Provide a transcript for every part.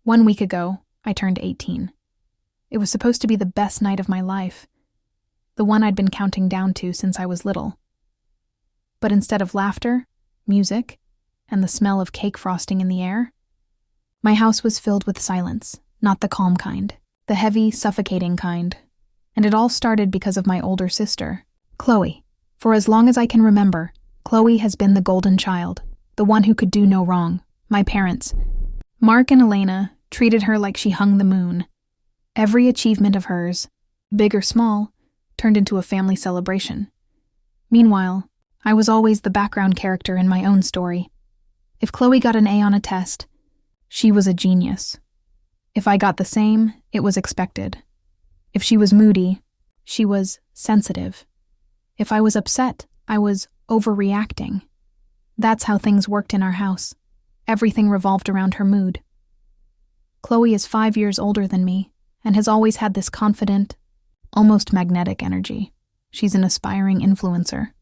1 week ago, I turned 18. It was supposed to be the best night of my life, the one I'd been counting down to since I was little. But instead of laughter, music, and the smell of cake frosting in the air, my house was filled with silence, not the calm kind, the heavy, suffocating kind. And it all started because of my older sister, Chloe. For as long as I can remember, Chloe has been the golden child, the one who could do no wrong. My parents, Mark and Elena, treated her like she hung the moon. Every achievement of hers, big or small, turned into a family celebration. Meanwhile, I was always the background character in my own story. If Chloe got an A on a test, she was a genius. If I got the same, it was expected. If she was moody, she was sensitive. If I was upset, I was overreacting. That's how things worked in our house. Everything revolved around her mood. Chloe is 5 years older than me and has always had this confident, almost magnetic energy. She's an aspiring influencer,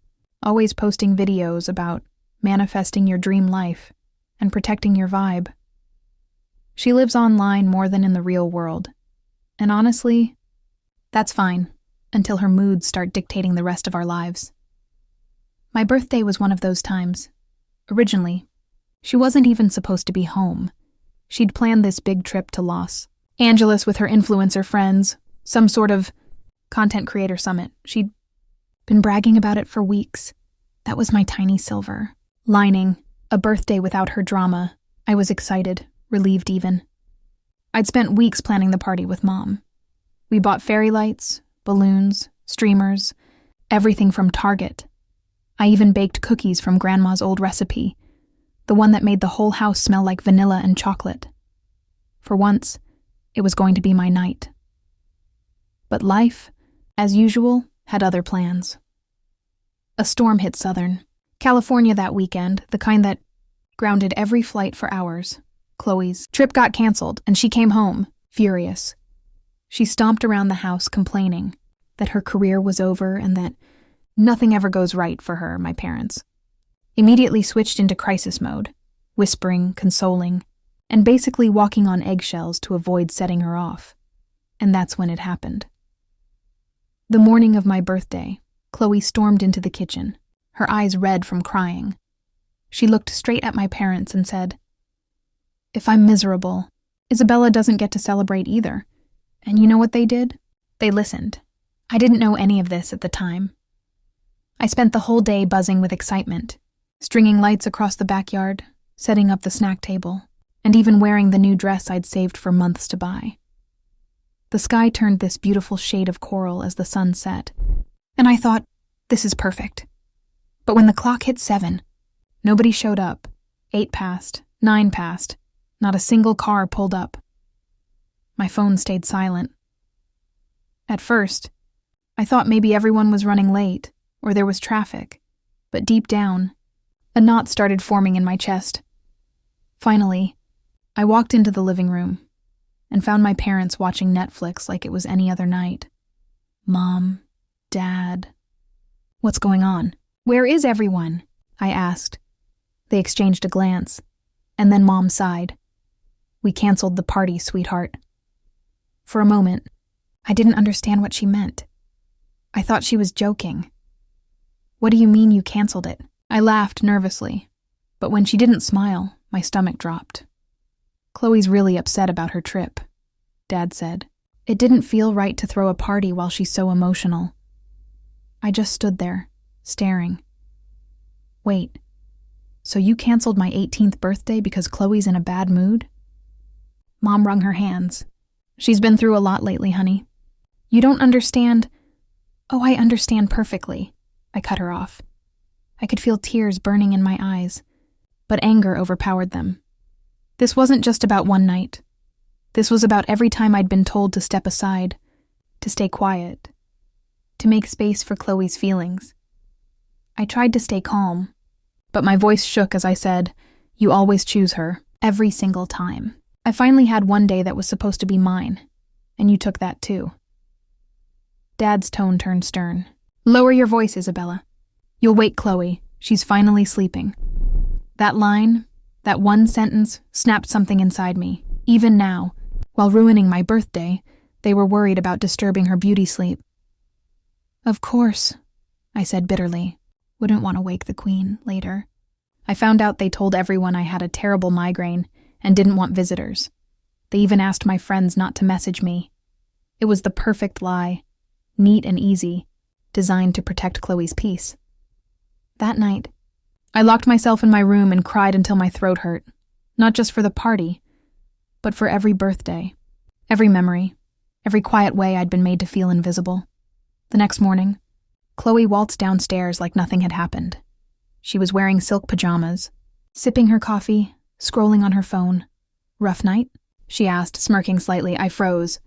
always posting videos about manifesting your dream life and protecting your vibe. She lives online more than in the real world. And honestly, that's fine, until her moods start dictating the rest of our lives. My birthday was one of those times. Originally, she wasn't even supposed to be home. She'd planned this big trip to Los Angeles with her influencer friends, some sort of content creator summit. She'd been bragging about it for weeks. That was my tiny silver lining, a birthday without her drama. I was excited, relieved even. I'd spent weeks planning the party with Mom. We bought fairy lights, balloons, streamers, everything from Target. I even baked cookies from Grandma's old recipe, the one that made the whole house smell like vanilla and chocolate. For once, it was going to be my night. But life, as usual, had other plans. A storm hit Southern California that weekend, the kind that grounded every flight for hours. Chloe's trip got canceled, and she came home, furious. She stomped around the house complaining that her career was over and that nothing ever goes right for her, my parents. Immediately switched into crisis mode, whispering, consoling, and basically walking on eggshells to avoid setting her off. And that's when it happened. The morning of my birthday, Chloe stormed into the kitchen, her eyes red from crying. She looked straight at my parents and said, "If I'm miserable, Isabella doesn't get to celebrate either." And you know what they did? They listened. I didn't know any of this at the time. I spent the whole day buzzing with excitement, stringing lights across the backyard, setting up the snack table, and even wearing the new dress I'd saved for months to buy. The sky turned this beautiful shade of coral as the sun set, and I thought, this is perfect. But when the clock hit 7, nobody showed up. 8 passed, 9 passed, not a single car pulled up. My phone stayed silent. At first, I thought maybe everyone was running late, or there was traffic, but deep down, a knot started forming in my chest. Finally, I walked into the living room and found my parents watching Netflix like it was any other night. Mom, Dad. What's going on? Where is everyone? I asked. They exchanged a glance, and then Mom sighed. We canceled the party, sweetheart. For a moment, I didn't understand what she meant. I thought she was joking. What do you mean you canceled it? I laughed nervously, but when she didn't smile, my stomach dropped. Chloe's really upset about her trip, Dad said. It didn't feel right to throw a party while she's so emotional. I just stood there, staring. Wait, so you canceled my 18th birthday because Chloe's in a bad mood? Mom wrung her hands. She's been through a lot lately, honey. You don't understand. Oh, I understand perfectly. I cut her off. I could feel tears burning in my eyes, but anger overpowered them. This wasn't just about one night. This was about every time I'd been told to step aside, to stay quiet, to make space for Chloe's feelings. I tried to stay calm, but my voice shook as I said, "You always choose her, every single time. I finally had one day that was supposed to be mine, and you took that too." Dad's tone turned stern. "Lower your voice, Isabella. You'll wake Chloe. She's finally sleeping." That line, that one sentence, snapped something inside me. Even now, while ruining my birthday, they were worried about disturbing her beauty sleep. Of course, I said bitterly. Wouldn't want to wake the queen later. I found out they told everyone I had a terrible migraine and didn't want visitors. They even asked my friends not to message me. It was the perfect lie, neat and easy, designed to protect Chloe's peace. That night, I locked myself in my room and cried until my throat hurt, not just for the party, but for every birthday, every memory, every quiet way I'd been made to feel invisible. The next morning, Chloe waltzed downstairs like nothing had happened. She was wearing silk pajamas, sipping her coffee, scrolling on her phone. Rough night? She asked, smirking slightly. I froze.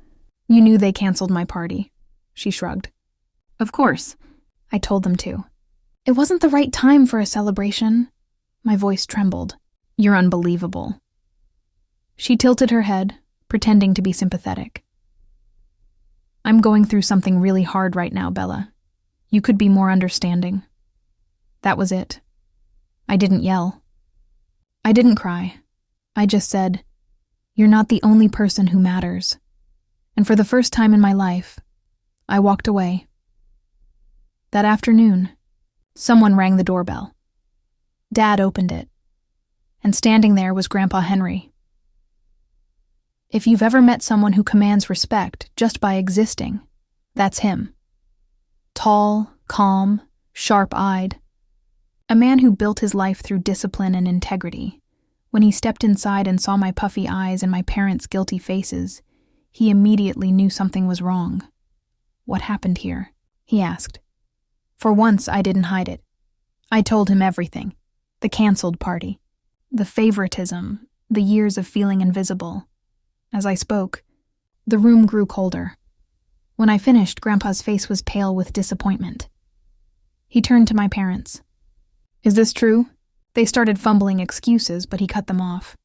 You knew they canceled my party. She shrugged. Of course. I told them to. It wasn't the right time for a celebration. My voice trembled. You're unbelievable. She tilted her head, pretending to be sympathetic. I'm going through something really hard right now, Bella. You could be more understanding. That was it. I didn't yell. I didn't cry. I just said, you're not the only person who matters. And for the first time in my life, I walked away. That afternoon, someone rang the doorbell. Dad opened it, and standing there was Grandpa Henry. If you've ever met someone who commands respect just by existing, that's him. Tall, calm, sharp-eyed. A man who built his life through discipline and integrity. When he stepped inside and saw my puffy eyes and my parents' guilty faces, he immediately knew something was wrong. What happened here? He asked. For once, I didn't hide it. I told him everything. The canceled party. The favoritism. The years of feeling invisible. As I spoke, the room grew colder. When I finished, Grandpa's face was pale with disappointment. He turned to my parents. Is this true? They started fumbling excuses, but he cut them off.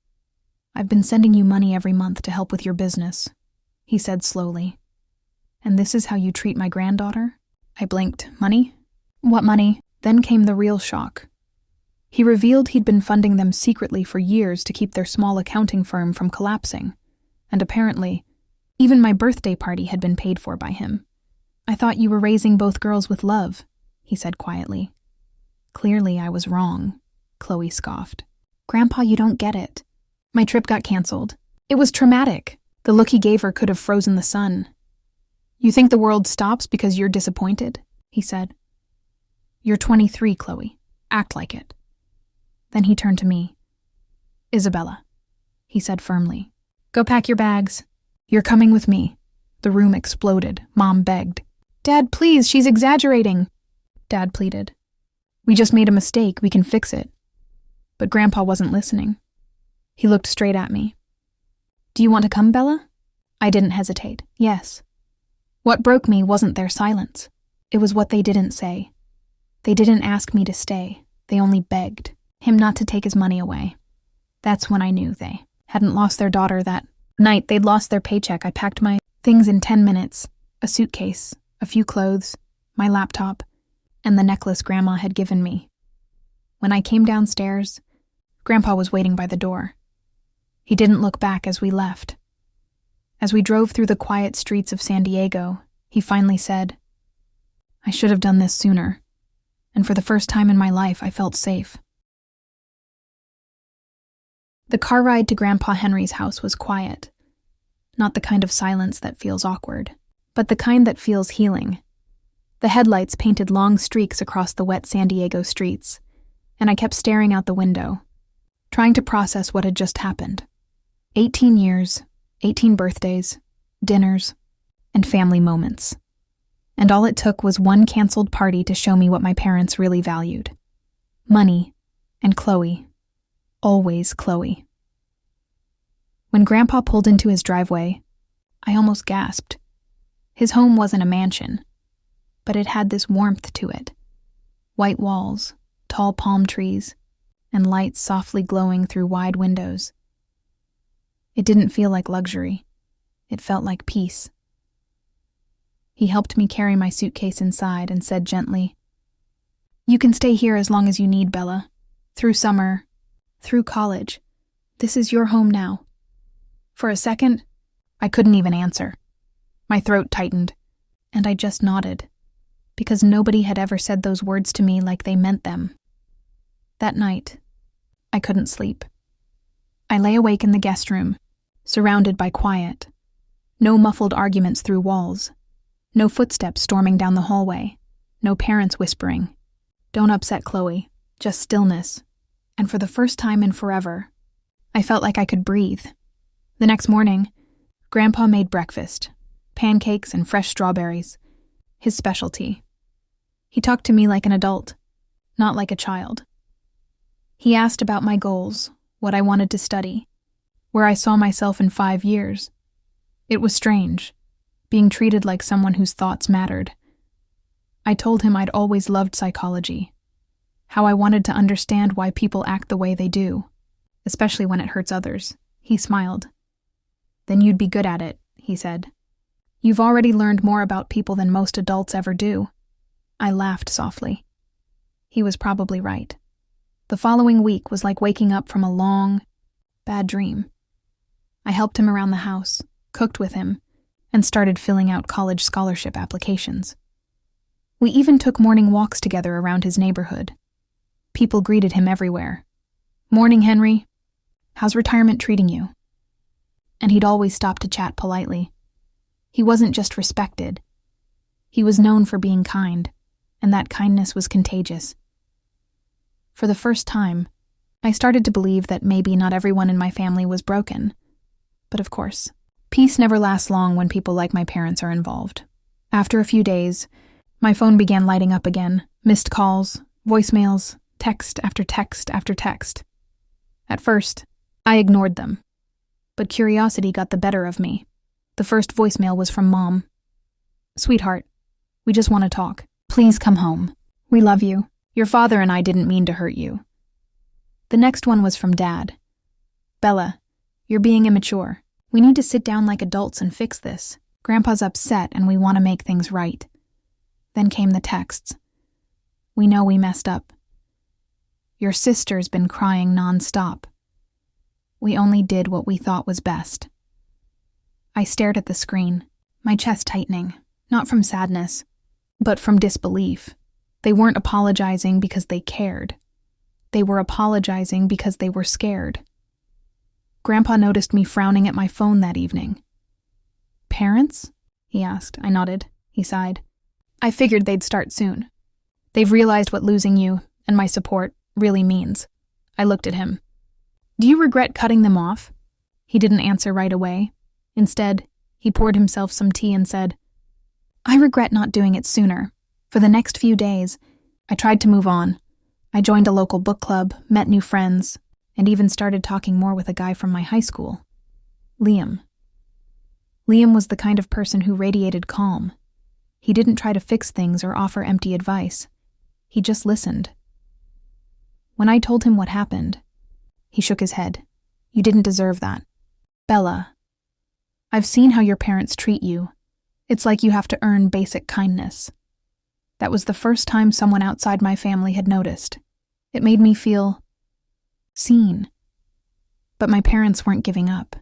I've been sending you money every month to help with your business, he said slowly. And this is how you treat my granddaughter? I blinked. Money? What money? Then came the real shock. He revealed he'd been funding them secretly for years to keep their small accounting firm from collapsing. And apparently, even my birthday party had been paid for by him. I thought you were raising both girls with love, he said quietly. Clearly I was wrong, Chloe scoffed. Grandpa, you don't get it. My trip got canceled. It was traumatic. The look he gave her could have frozen the sun. You think the world stops because you're disappointed? He said. You're 23, Chloe. Act like it. Then he turned to me. Isabella, he said firmly. Go pack your bags. You're coming with me. The room exploded. Mom begged. Dad, please, she's exaggerating. Dad pleaded. We just made a mistake. We can fix it. But Grandpa wasn't listening. He looked straight at me. Do you want to come, Bella? I didn't hesitate. Yes. What broke me wasn't their silence. It was what they didn't say. They didn't ask me to stay. They only begged him not to take his money away. That's when I knew they hadn't lost their daughter that night. They'd lost their paycheck. I packed my things in 10 minutes. A suitcase, a few clothes, my laptop, and the necklace Grandma had given me. When I came downstairs, Grandpa was waiting by the door. He didn't look back as we left. As we drove through the quiet streets of San Diego, he finally said, I should have done this sooner, and for the first time in my life I felt safe. The car ride to Grandpa Henry's house was quiet. Not the kind of silence that feels awkward, but the kind that feels healing. The headlights painted long streaks across the wet San Diego streets, and I kept staring out the window, trying to process what had just happened. 18 years, 18 birthdays, dinners, and family moments. And all it took was one canceled party to show me what my parents really valued. Money and Chloe. Always Chloe. When Grandpa pulled into his driveway, I almost gasped. His home wasn't a mansion, but it had this warmth to it. White walls, tall palm trees, and lights softly glowing through wide windows. It didn't feel like luxury. It felt like peace. He helped me carry my suitcase inside and said gently, You can stay here as long as you need, Bella. Through summer, through college. This is your home now. For a second, I couldn't even answer. My throat tightened, and I just nodded, because nobody had ever said those words to me like they meant them. That night, I couldn't sleep. I lay awake in the guest room, surrounded by quiet. No muffled arguments through walls. No footsteps storming down the hallway. No parents whispering, "Don't upset Chloe." Just stillness. And for the first time in forever, I felt like I could breathe. The next morning, Grandpa made breakfast, pancakes and fresh strawberries, his specialty. He talked to me like an adult, not like a child. He asked about my goals, what I wanted to study, where I saw myself in 5 years. It was strange, being treated like someone whose thoughts mattered. I told him I'd always loved psychology, how I wanted to understand why people act the way they do, especially when it hurts others. He smiled. "Then you'd be good at it," he said. "You've already learned more about people than most adults ever do." I laughed softly. He was probably right. The following week was like waking up from a long, bad dream. I helped him around the house, cooked with him, and started filling out college scholarship applications. We even took morning walks together around his neighborhood. People greeted him everywhere. "Morning, Henry. How's retirement treating you?" And he'd always stop to chat politely. He wasn't just respected. He was known for being kind, and that kindness was contagious. For the first time, I started to believe that maybe not everyone in my family was broken. But of course, peace never lasts long when people like my parents are involved. After a few days, my phone began lighting up again, missed calls, voicemails, text after text after text. At first, I ignored them, but curiosity got the better of me. The first voicemail was from Mom. "Sweetheart, we just want to talk. Please come home. We love you. Your father and I didn't mean to hurt you." The next one was from Dad. "Bella, you're being immature. We need to sit down like adults and fix this. Grandpa's upset and we want to make things right." Then came the texts. "We know we messed up. Your sister's been crying nonstop. We only did what we thought was best." I stared at the screen, my chest tightening, not from sadness, but from disbelief. They weren't apologizing because they cared. They were apologizing because they were scared. Grandpa noticed me frowning at my phone that evening. "Parents?" he asked. I nodded. He sighed. "I figured they'd start soon. They've realized what losing you, and my support, really means." I looked at him. "Do you regret cutting them off?" He didn't answer right away. Instead, he poured himself some tea and said, "I regret not doing it sooner. For the next few days, I tried to move on. I joined a local book club, met new friends, and even started talking more with a guy from my high school, Liam. Liam was the kind of person who radiated calm. He didn't try to fix things or offer empty advice. He just listened. When I told him what happened, he shook his head. "You didn't deserve that. Bella, I've seen how your parents treat you. It's like you have to earn basic kindness." That was the first time someone outside my family had noticed. It made me feel seen. But my parents weren't giving up.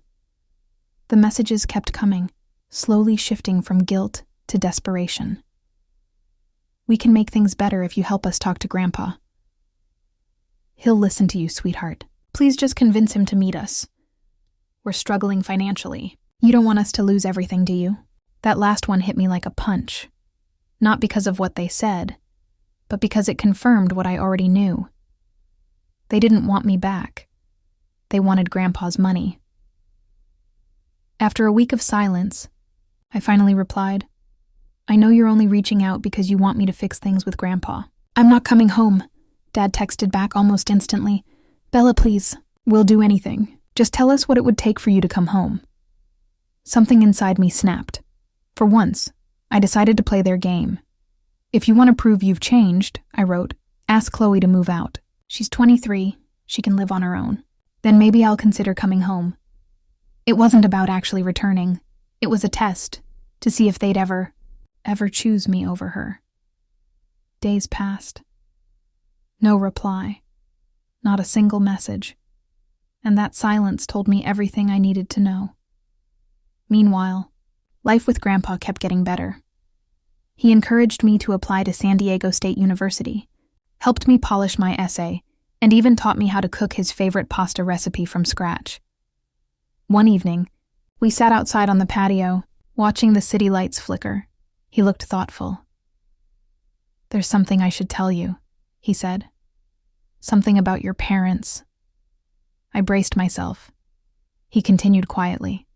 The messages kept coming, slowly shifting from guilt to desperation. "We can make things better if you help us talk to Grandpa. He'll listen to you, sweetheart. Please just convince him to meet us. We're struggling financially. You don't want us to lose everything, do you?" That last one hit me like a punch. Not because of what they said, but because it confirmed what I already knew. They didn't want me back. They wanted Grandpa's money. After a week of silence, I finally replied, "I know you're only reaching out because you want me to fix things with Grandpa." "I'm not coming home," Dad texted back almost instantly. "Bella, please, we'll do anything. Just tell us what it would take for you to come home." Something inside me snapped. For once, I decided to play their game. "If you want to prove you've changed," I wrote, "ask Chloe to move out. She's 23, she can live on her own. Then maybe I'll consider coming home." It wasn't about actually returning. It was a test, to see if they'd ever choose me over her. Days passed. No reply. Not a single message. And that silence told me everything I needed to know. Meanwhile, life with Grandpa kept getting better. He encouraged me to apply to San Diego State University, helped me polish my essay, and even taught me how to cook his favorite pasta recipe from scratch. One evening, we sat outside on the patio, watching the city lights flicker. He looked thoughtful. "There's something I should tell you," he said. "Something about your parents." I braced myself. He continued quietly.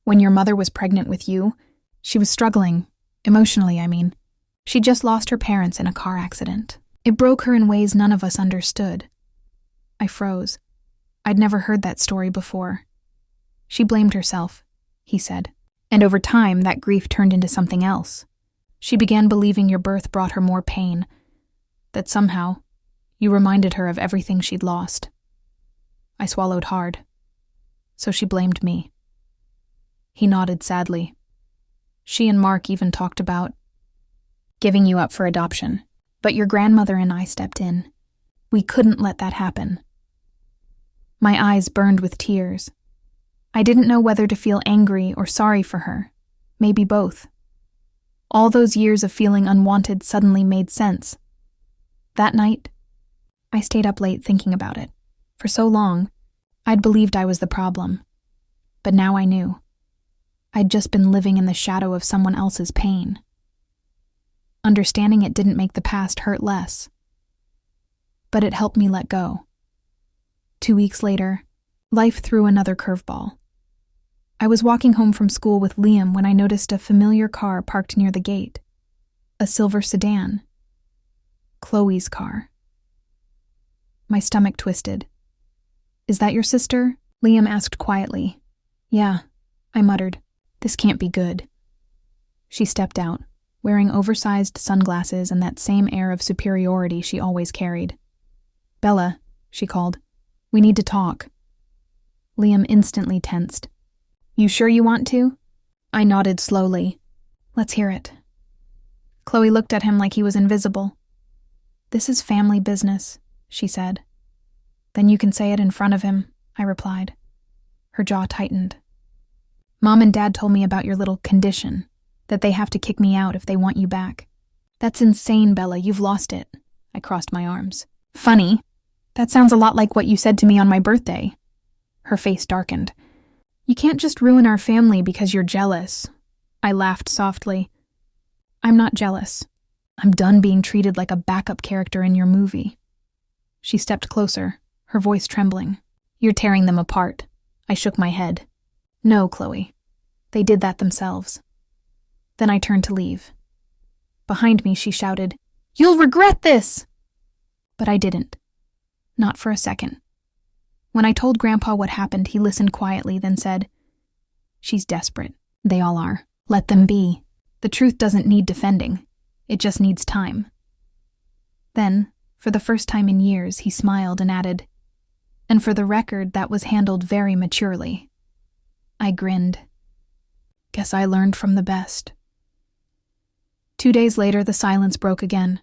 "When your mother was pregnant with you, she was struggling, emotionally, I mean. She just lost her parents in a car accident. It broke her in ways none of us understood." I froze. I'd never heard that story before. "She blamed herself," he said. "And over time, that grief turned into something else. She began believing your birth brought her more pain, that somehow you reminded her of everything she'd lost." I swallowed hard. "So she blamed me." He nodded sadly. "She and Mark even talked about giving you up for adoption. But your grandmother and I stepped in. We couldn't let that happen." My eyes burned with tears. I didn't know whether to feel angry or sorry for her, maybe both. All those years of feeling unwanted suddenly made sense. That night, I stayed up late thinking about it. For so long, I'd believed I was the problem. But now I knew. I'd just been living in the shadow of someone else's pain. Understanding it didn't make the past hurt less. But it helped me let go. 2 weeks later, life threw another curveball. I was walking home from school with Liam when I noticed a familiar car parked near the gate. A silver sedan. Chloe's car. My stomach twisted. "Is that your sister?" Liam asked quietly. "Yeah," I muttered. "This can't be good." She stepped out, wearing oversized sunglasses and that same air of superiority she always carried. "Bella," she called, "we need to talk." Liam instantly tensed. "You sure you want to?" I nodded slowly. "Let's hear it." Chloe looked at him like he was invisible. "This is family business," she said. "Then you can say it in front of him," I replied. Her jaw tightened. "Mom and Dad told me about your little condition, that they have to kick me out if they want you back." "That's insane, Bella, you've lost it." I crossed my arms. "Funny. That sounds a lot like what you said to me on my birthday." Her face darkened. "You can't just ruin our family because you're jealous." I laughed softly. "I'm not jealous. I'm done being treated like a backup character in your movie." She stepped closer, her voice trembling. "You're tearing them apart." I shook my head. "No, Chloe. They did that themselves." Then I turned to leave. Behind me, she shouted, "You'll regret this!" But I didn't. Not for a second. When I told Grandpa what happened, he listened quietly, then said, "She's desperate. They all are. Let them be. The truth doesn't need defending. It just needs time." Then, for the first time in years, he smiled and added, "And for the record, that was handled very maturely." I grinned. Guess I learned from the best. 2 days later, the silence broke again.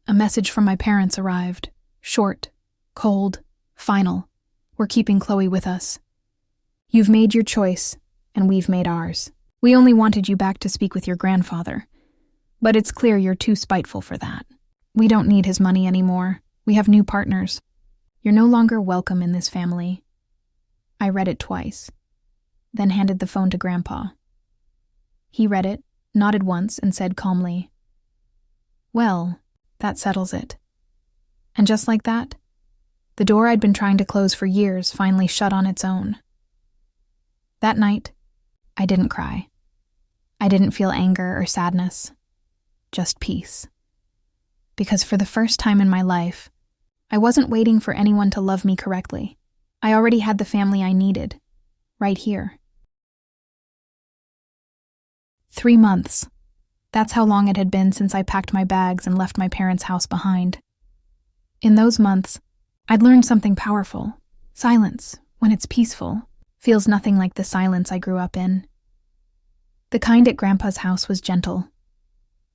A message from my parents arrived. Short, cold, final. "We're keeping Chloe with us. You've made your choice, and we've made ours. We only wanted you back to speak with your grandfather. But it's clear you're too spiteful for that. We don't need his money anymore. We have new partners. You're no longer welcome in this family." I read it twice, then handed the phone to Grandpa. He read it, nodded once, and said calmly, "Well, that settles it." And just like that, the door I'd been trying to close for years finally shut on its own. That night, I didn't cry. I didn't feel anger or sadness, just peace. Because for the first time in my life, I wasn't waiting for anyone to love me correctly. I already had the family I needed, right here. 3 months. That's how long it had been since I packed my bags and left my parents' house behind. In those months, I'd learned something powerful. Silence, when it's peaceful, feels nothing like the silence I grew up in. The kind at Grandpa's house was gentle.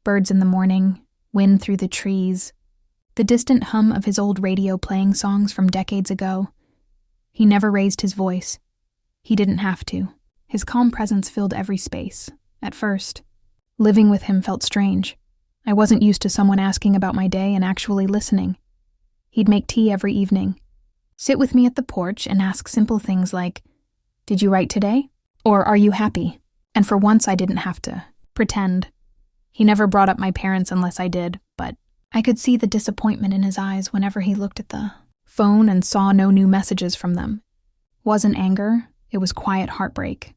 Birds in the morning, wind through the trees, the distant hum of his old radio playing songs from decades ago. He never raised his voice. He didn't have to. His calm presence filled every space. At first, living with him felt strange. I wasn't used to someone asking about my day and actually listening. He'd make tea every evening, sit with me at the porch and ask simple things like, "Did you write today?" Or "Are you happy?" And for once I didn't have to pretend. He never brought up my parents unless I did, but I could see the disappointment in his eyes whenever he looked at the phone and saw no new messages from them. It wasn't anger, it was quiet heartbreak.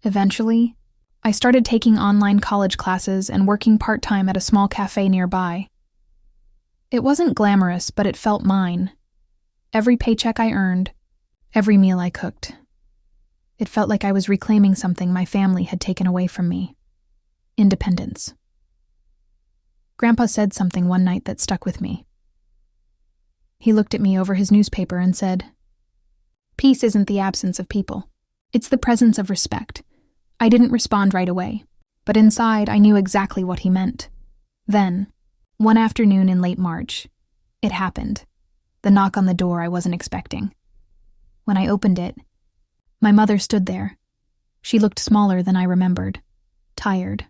Eventually, I started taking online college classes and working part-time at a small cafe nearby. It wasn't glamorous, but it felt mine. Every paycheck I earned, every meal I cooked. It felt like I was reclaiming something my family had taken away from me. Independence. Grandpa said something one night that stuck with me. He looked at me over his newspaper and said, "Peace isn't the absence of people. It's the presence of respect." I didn't respond right away, but inside I knew exactly what he meant. Then, one afternoon in late March, it happened. The knock on the door I wasn't expecting. When I opened it, my mother stood there. She looked smaller than I remembered. Tired,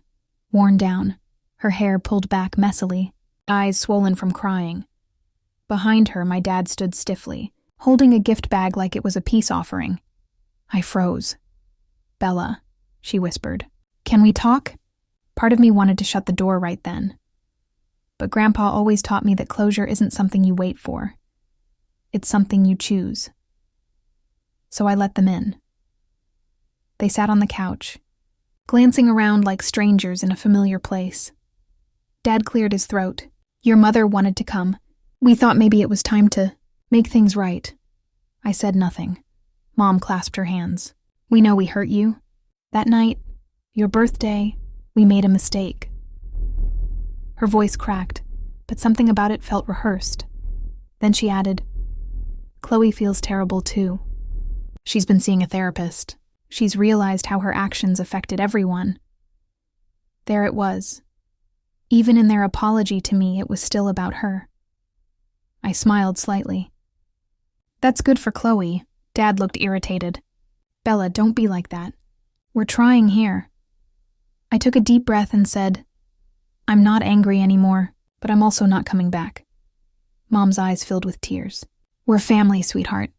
worn down, her hair pulled back messily, eyes swollen from crying. Behind her, my dad stood stiffly, holding a gift bag like it was a peace offering. I froze. "Bella," she whispered, "can we talk?" Part of me wanted to shut the door right then. But Grandpa always taught me that closure isn't something you wait for. It's something you choose. So I let them in. They sat on the couch, glancing around like strangers in a familiar place. Dad cleared his throat. "Your mother wanted to come. We thought maybe it was time to make things right." I said nothing. Mom clasped her hands. "We know we hurt you. That night, your birthday, we made a mistake." Her voice cracked, but something about it felt rehearsed. Then she added, "Chloe feels terrible too. She's been seeing a therapist. She's realized how her actions affected everyone." There it was. Even in their apology to me, it was still about her. I smiled slightly. "That's good for Chloe." Dad looked irritated. "Bella, don't be like that. We're trying here." I took a deep breath and said, "I'm not angry anymore, but I'm also not coming back." Mom's eyes filled with tears. "We're family, sweetheart.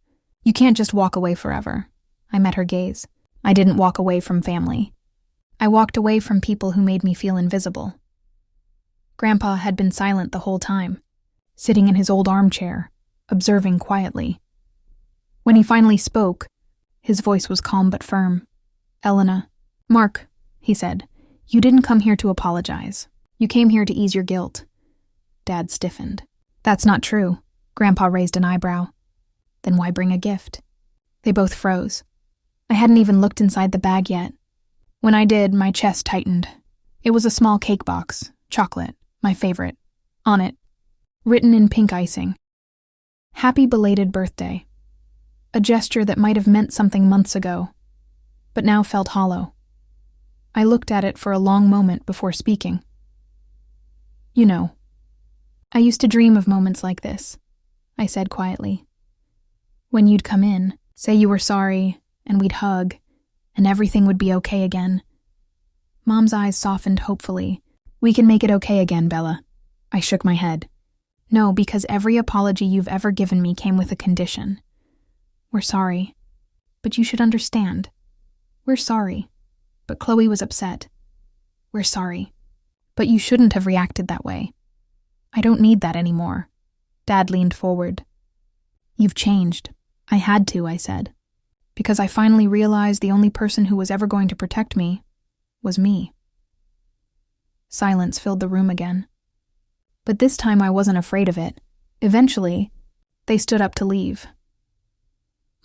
You can't just walk away forever." I met her gaze. I didn't walk away from family. I walked away from people who made me feel invisible. Grandpa had been silent the whole time, sitting in his old armchair, observing quietly. When he finally spoke, his voice was calm but firm. "Elena, Mark," he said, "you didn't come here to apologize. You came here to ease your guilt." Dad stiffened. "That's not true." Grandpa raised an eyebrow. "Then why bring a gift?" They both froze. I hadn't even looked inside the bag yet. When I did, my chest tightened. It was a small cake box, chocolate, my favorite. On it, written in pink icing, "Happy belated birthday." A gesture that might have meant something months ago, but now felt hollow. I looked at it for a long moment before speaking. "You know, I used to dream of moments like this," I said quietly. "When you'd come in, say you were sorry, and we'd hug, and everything would be okay again." Mom's eyes softened hopefully. "We can make it okay again, Bella." I shook my head. "No, because every apology you've ever given me came with a condition. We're sorry, but you should understand. We're sorry, but Chloe was upset. We're sorry, but you shouldn't have reacted that way. I don't need that anymore." Dad leaned forward. "You've changed." "I had to," I said, "because I finally realized the only person who was ever going to protect me was me." Silence filled the room again. But this time I wasn't afraid of it. Eventually, they stood up to leave.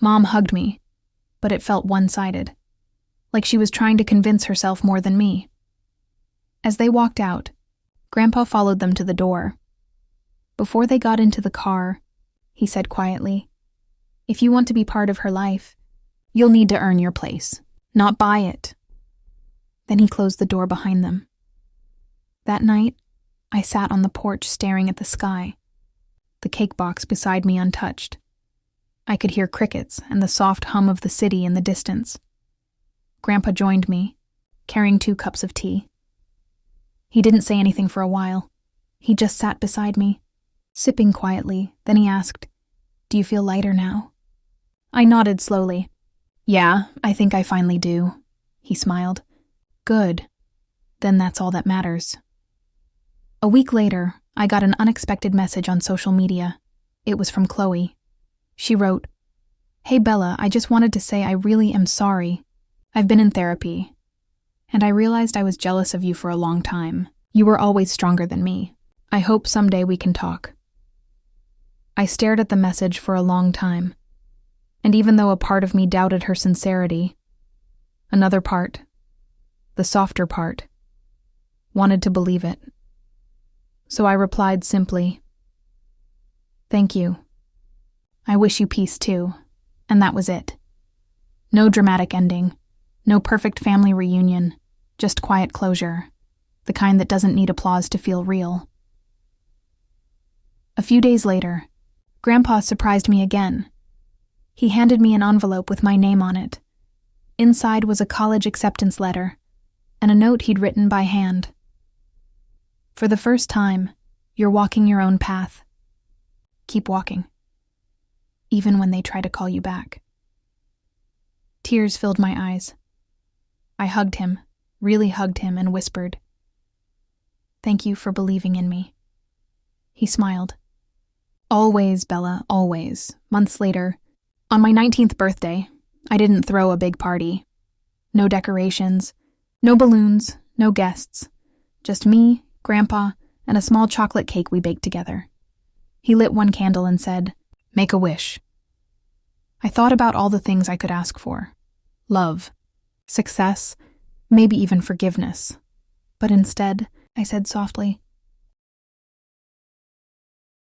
Mom hugged me, but it felt one-sided, like she was trying to convince herself more than me. As they walked out, Grandpa followed them to the door. Before they got into the car, he said quietly, "If you want to be part of her life, you'll need to earn your place, not buy it." Then he closed the door behind them. That night, I sat on the porch staring at the sky, the cake box beside me untouched. I could hear crickets and the soft hum of the city in the distance. Grandpa joined me, carrying 2 cups of tea. He didn't say anything for a while. He just sat beside me, sipping quietly. Then he asked, "Do you feel lighter now?" I nodded slowly. "Yeah, I think I finally do." He smiled. "Good. Then that's all that matters." A week later, I got an unexpected message on social media. It was from Chloe. She wrote, "Hey Bella, I just wanted to say I really am sorry. I've been in therapy, and I realized I was jealous of you for a long time. You were always stronger than me. I hope someday we can talk." I stared at the message for a long time, and even though a part of me doubted her sincerity, another part, the softer part, wanted to believe it. So I replied simply, "Thank you. I wish you peace too." And that was it. No dramatic ending, no perfect family reunion, just quiet closure, the kind that doesn't need applause to feel real. A few days later, Grandpa surprised me again. He handed me an envelope with my name on it. Inside was a college acceptance letter and a note he'd written by hand. "For the first time, you're walking your own path. Keep walking, even when they try to call you back." Tears filled my eyes. I hugged him, really hugged him, and whispered, "Thank you for believing in me." He smiled. "Always, Bella, always." Months later, on my 19th birthday, I didn't throw a big party. No decorations, no balloons, no guests. Just me, Grandpa, and a small chocolate cake we baked together. He lit one candle and said, "Make a wish." I thought about all the things I could ask for. Love, success, maybe even forgiveness. But instead, I said softly,